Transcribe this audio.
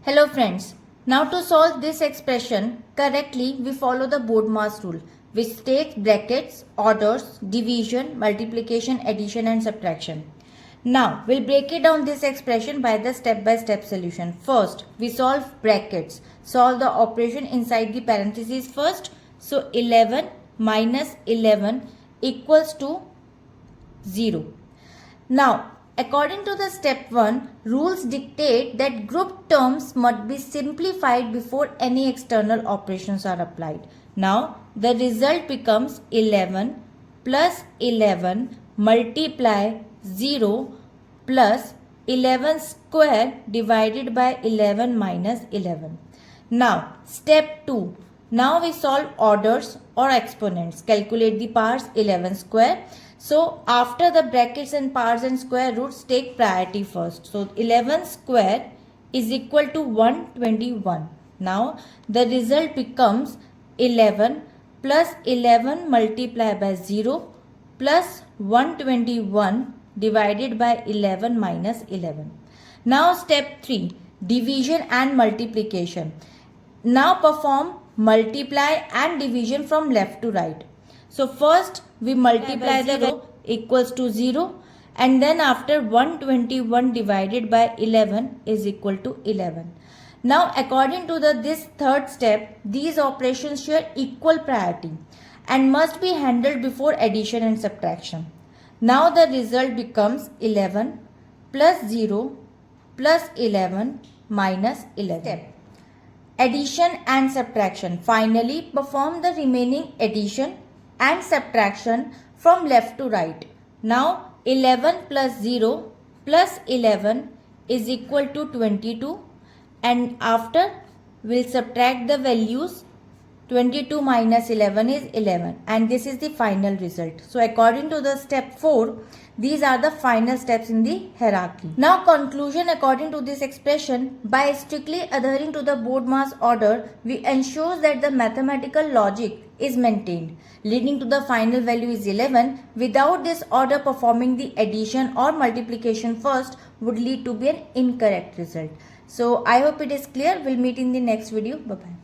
Hello friends, now to solve this expression correctly we follow the BODMAS rule which states brackets, orders, division, multiplication, addition and subtraction. Now we'll break it down this expression by the step-by-step solution. First we solve brackets, solve the operation inside the parentheses first. So 11 minus 11 equals to 0. Now according to the step 1, rules dictate that group terms must be simplified before any external operations are applied. Now, the result becomes 11 plus 11 multiply 0 plus 11 square divided by 11 minus 11. Now, step 2. Now we solve orders or exponents. Calculate the powers 11 square. So after the brackets and powers and square roots, take priority first. So 11 square is equal to 121. Now the result becomes 11 plus 11 multiplied by 0 plus 121 divided by 11 minus 11. Now step 3, division and multiplication. Now perform multiply and division from left to right. So first we multiply the 0 equals to 0 and then after 121 divided by 11 is equal to 11. Now according to this third step, these operations share equal priority and must be handled before addition and subtraction. Now the result becomes 11 plus 0 plus 11 minus 11. Step. Addition and subtraction. Finally perform the remaining addition and subtraction from left to right. Now 11 plus 0 plus 11 is equal to 22 and after we'll subtract the values. 22 minus 11 is 11 and this is the final result. So according to the step 4, these are the final steps in the hierarchy. Now conclusion according to this expression, by strictly adhering to the BODMAS order, we ensure that the mathematical logic is maintained, leading to the final value is 11. Without this order, performing the addition or multiplication first would lead to be an incorrect result. So I hope it is clear. We'll meet in the next video. Bye-bye.